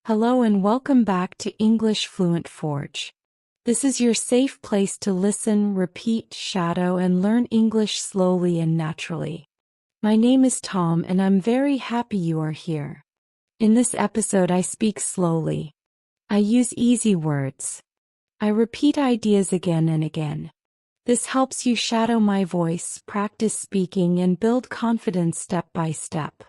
Hello and welcome back to English Fluent Forge. This is your safe place to listen, repeat, shadow, and learn English slowly and naturally. My name is Tom and I'm very happy you are here. In this episode I speak slowly. I use easy words. I repeat ideas again and again. This helps you shadow my voice, practice speaking, and build confidence step by step.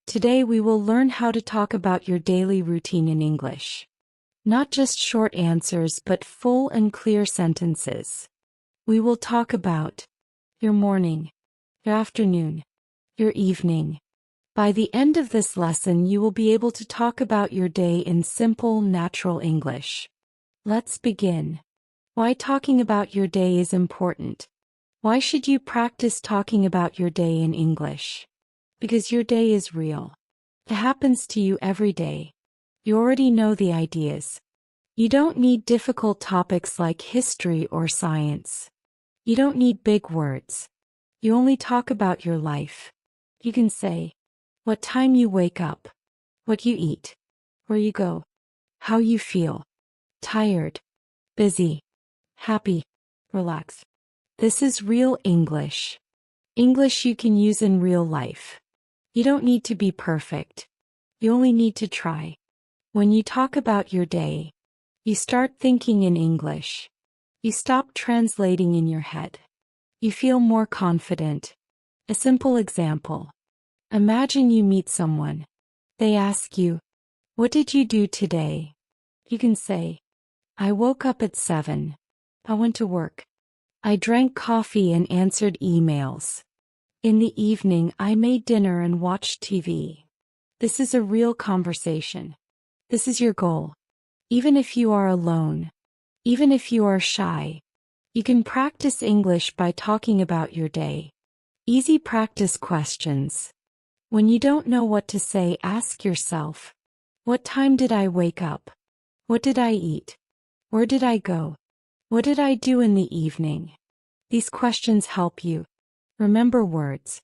Today we will learn how to talk about your daily routine in English. Not just short answers but full and clear sentences. We will talk about your morning, your afternoon, your evening. By the end of this lesson you will be able to talk about your day in simple, natural English. Let's begin. Why talking about your day is important. Why should you practice talking about your day in English? Because your day is real. It happens to you every day. You already know the ideas. You don't need difficult topics like history or science. You don't need big words. You only talk about your life. You can say what time you wake up, what you eat, where you go, how you feel, tired, busy, happy, relaxed. This is real English. English you can use in real life. You don't need to be perfect. You only need to try. When you talk about your day, you start thinking in English. You stop translating in your head. You feel more confident. A simple example. Imagine you meet someone. They ask you, "What did you do today?" You can say, "I woke up at 7. I went to work. I drank coffee and answered emails. In the evening, I made dinner and watched TV." This is a real conversation. This is your goal. Even if you are alone, even if you are shy, you can practice English by talking about your day. Easy practice questions. When you don't know what to say, ask yourself, what time did I wake up? What did I eat? Where did I go? What did I do in the evening? These questions help you. Remember words.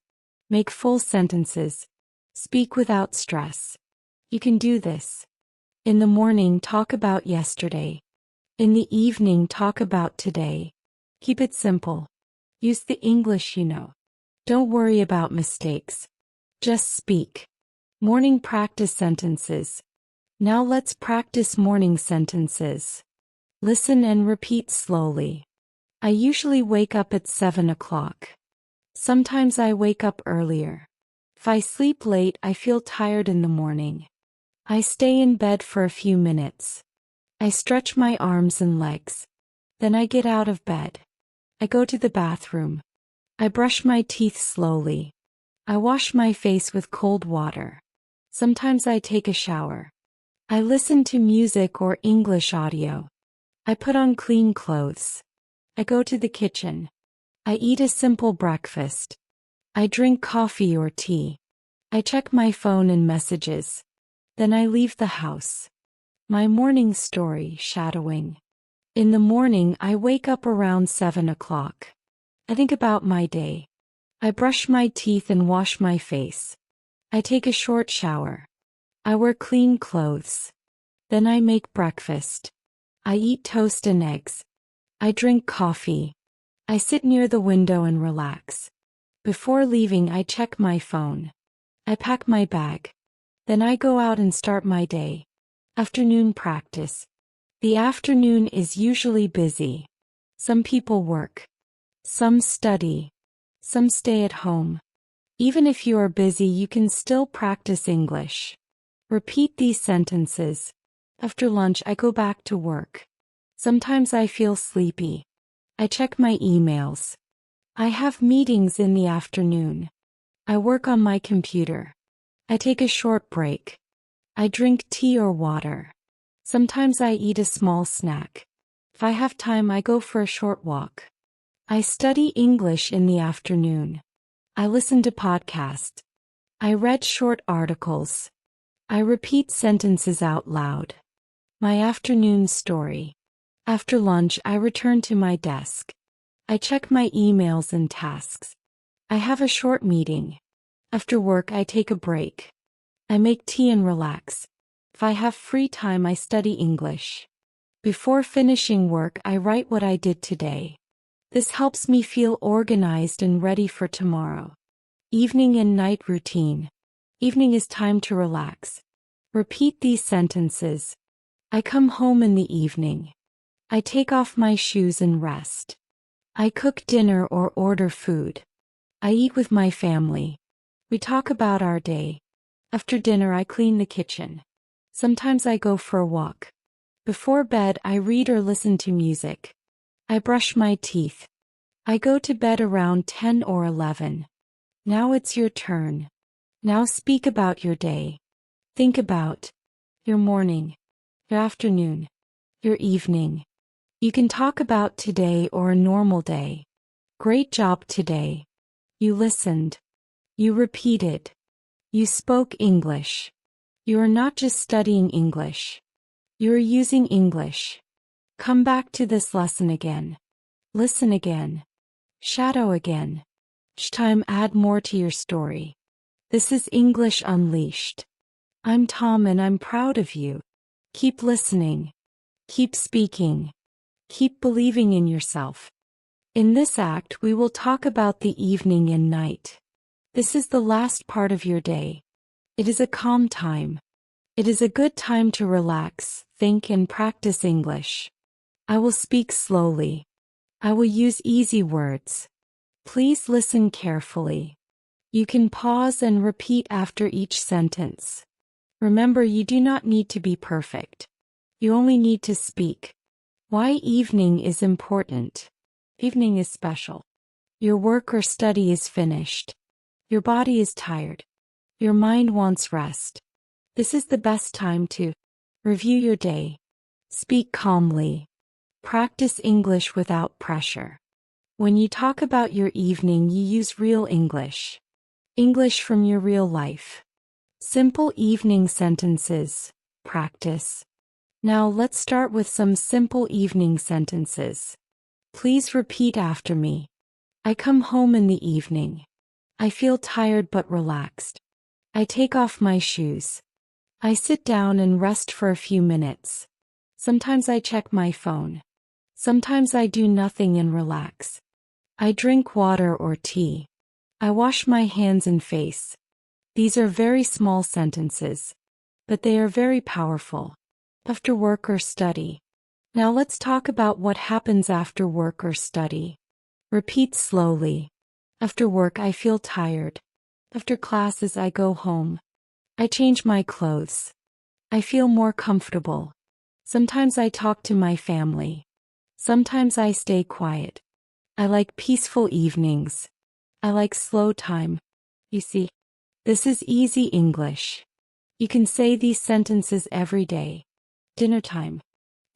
Make full sentences. Speak without stress. You can do this. In the morning, talk about yesterday. In the evening, talk about today. Keep it simple. Use the English you know. Don't worry about mistakes. Just speak. Morning practice sentences. Now let's practice morning sentences. Listen and repeat slowly. I usually wake up at 7 o'clock. Sometimes I wake up earlier. If I sleep late, I feel tired in the morning. I stay in bed for a few minutes. I stretch my arms and legs. Then I get out of bed. I go to the bathroom. I brush my teeth slowly. I wash my face with cold water. Sometimes I take a shower. I listen to music or English audio. I put on clean clothes. I go to the kitchen. I eat a simple breakfast. I drink coffee or tea. I check my phone and messages. Then I leave the house. My morning story, shadowing. In the morning, I wake up around 7 o'clock. I think about my day. I brush my teeth and wash my face. I take a short shower. I wear clean clothes. Then I make breakfast. I eat toast and eggs. I drink coffee. I sit near the window and relax. Before leaving, I check my phone. I pack my bag. Then I go out and start my day. Afternoon practice. The afternoon is usually busy. Some people work. Some study. Some stay at home. Even if you are busy, you can still practice English. Repeat these sentences. After lunch, I go back to work. Sometimes I feel sleepy. I check my emails. I have meetings in the afternoon. I work on my computer. I take a short break. I drink tea or water. Sometimes I eat a small snack. If I have time, I go for a short walk. I study English in the afternoon. I listen to podcasts. I read short articles. I repeat sentences out loud. My afternoon story. After lunch, I return to my desk. I check my emails and tasks. I have a short meeting. After work, I take a break. I make tea and relax. If If I have free time, I study English. Before finishing work, I write what I did today. This helps me feel organized and ready for tomorrow. Evening and night routine. Evening is time to relax. Repeat these sentences. I come home in the evening. I take off my shoes and rest. I cook dinner or order food. I eat with my family. We talk about our day. After dinner, I clean the kitchen. Sometimes I go for a walk. Before bed, I read or listen to music. I brush my teeth. I go to bed around 10 or 11. Now it's your turn. Now speak about your day. Think about your morning, your afternoon, your evening. You can talk about today or a normal day. Great job today. You listened. You repeated. You spoke English. You are not just studying English. You are using English. Come back to this lesson again. Listen again. Shadow again. Each time add more to your story. This is English Unleashed. I'm Tom and I'm proud of you. Keep listening. Keep speaking. Keep believing in yourself. In this act, we will talk about the evening and night. This is the last part of your day. It is a calm time. It is a good time to relax, think, and practice English. I will speak slowly. I will use easy words. Please listen carefully. You can pause and repeat after each sentence. Remember, you do not need to be perfect. You only need to speak. Why evening is important. Evening is special. Your work or study is finished. Your body is tired. Your mind wants rest. This is the best time to review your day. Speak calmly. Practice English without pressure. When you talk about your evening, you use real English. English from your real life. Simple evening sentences. Practice. Now let's start with some simple evening sentences. Please repeat after me. I come home in the evening. I feel tired but relaxed. I take off my shoes. I sit down and rest for a few minutes. Sometimes I check my phone. Sometimes I do nothing and relax. I drink water or tea. I wash my hands and face. These are very small sentences, but they are very powerful. After work or study. Now let's talk about what happens after work or study. Repeat slowly. After work, I feel tired. After classes, I go home. I change my clothes. I feel more comfortable. Sometimes I talk to my family. Sometimes I stay quiet. I like peaceful evenings. I like slow time. You see, this is easy English. You can say these sentences every day. Dinner time.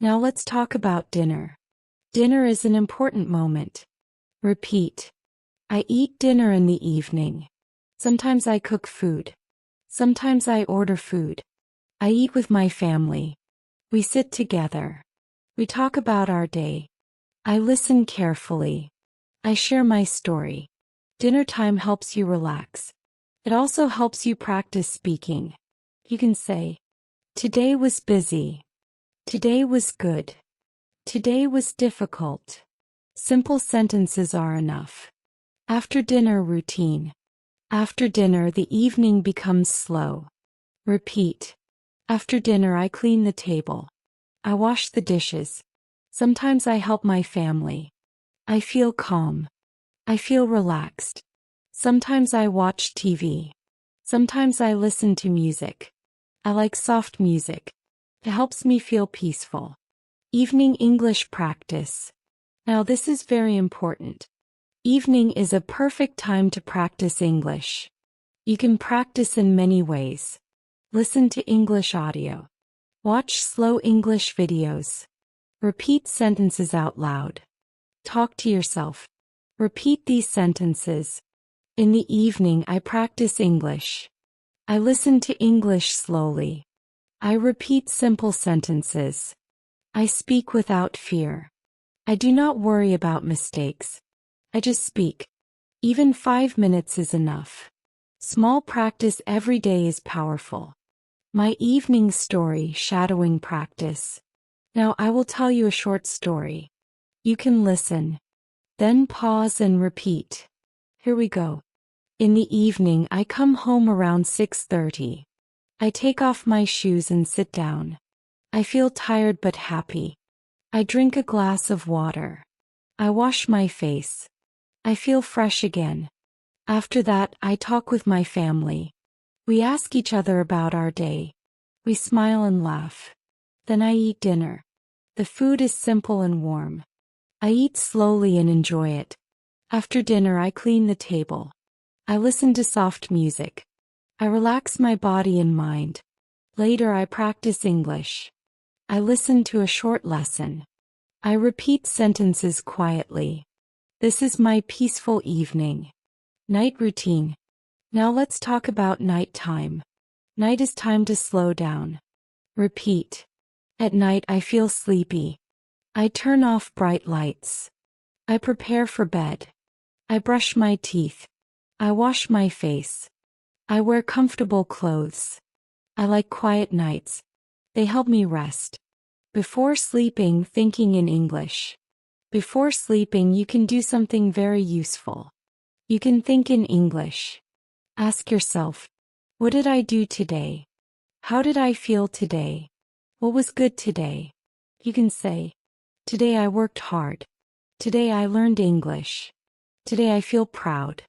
Now let's talk about dinner. Dinner is an important moment. Repeat. I eat dinner in the evening. Sometimes I cook food. Sometimes I order food. I eat with my family. We sit together. We talk about our day. I listen carefully. I share my story. Dinner time helps you relax. It also helps you practice speaking. You can say, today was busy. Today was good. Today was difficult. Simple sentences are enough. After dinner routine. After dinner, the evening becomes slow. Repeat. After dinner, I clean the table. I wash the dishes. Sometimes I help my family. I feel calm. I feel relaxed. Sometimes I watch TV. Sometimes I listen to music. I like soft music. It helps me feel peaceful. Evening English practice. Now this is very important. Evening is a perfect time to practice English. You can practice in many ways. Listen to English audio. Watch slow English videos. Repeat sentences out loud. Talk to yourself. Repeat these sentences. In the evening, I practice English. I listen to English slowly. I repeat simple sentences. I speak without fear. I do not worry about mistakes. I just speak. Even 5 minutes is enough. Small practice every day is powerful. My evening story shadowing practice. Now I will tell you a short story. You can listen, then pause and repeat. Here we go. In the evening, I come home around 6:30. I take off my shoes and sit down. I feel tired but happy. I drink a glass of water. I wash my face. I feel fresh again. After that, I talk with my family. We ask each other about our day. We smile and laugh. Then I eat dinner. The food is simple and warm. I eat slowly and enjoy it. After dinner, I clean the table. I listen to soft music. I relax my body and mind. Later, I practice English. I listen to a short lesson. I repeat sentences quietly. This is my peaceful evening. Night routine. Now let's talk about nighttime. Night is time to slow down. Repeat. At night I feel sleepy. I turn off bright lights. I prepare for bed. I brush my teeth. I wash my face. I wear comfortable clothes. I like quiet nights. They help me rest. Before sleeping, thinking in English. Before sleeping, you can do something very useful. You can think in English. Ask yourself, what did I do today? How did I feel today? What was good today? You can say, today I worked hard. Today I learned English. Today I feel proud.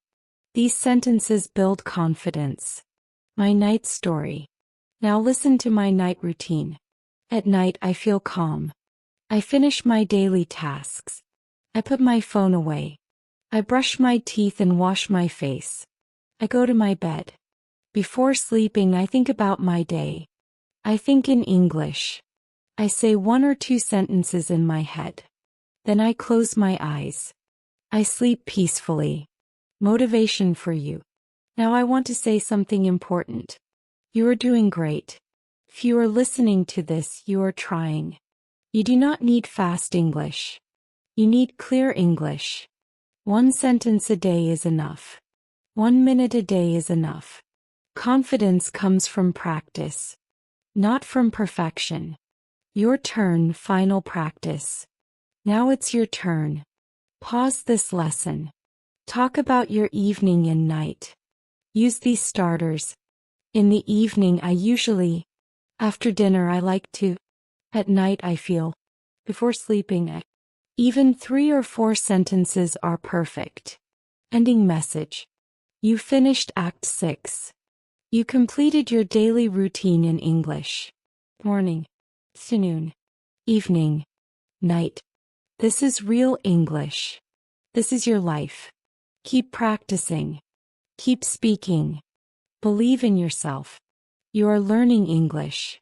These sentences build confidence. My night story. Now listen to my night routine. At night I feel calm. I finish my daily tasks. I put my phone away. I brush my teeth and wash my face. I go to my bed. Before sleeping, I think about my day. I think in English. I say 1 or 2 sentences in my head. Then I close my eyes. I sleep peacefully. Motivation for you. Now I want to say something important. You are doing great. If you are listening to this, you are trying. You do not need fast English. You need clear English. 1 sentence a day is enough. 1 minute a day is enough. Confidence comes from practice, not from perfection. Your turn, final practice. Now it's your turn. Pause this lesson. Talk about your evening and night. Use these starters. In the evening I usually, after dinner I like to, at night I feel, before sleeping even 3 or 4 sentences are perfect. Ending message. You finished Act 6. You completed your daily routine in English. Morning, afternoon, evening, night. This is real English. This is your life. Keep practicing. Keep speaking. Believe in yourself. You are learning English.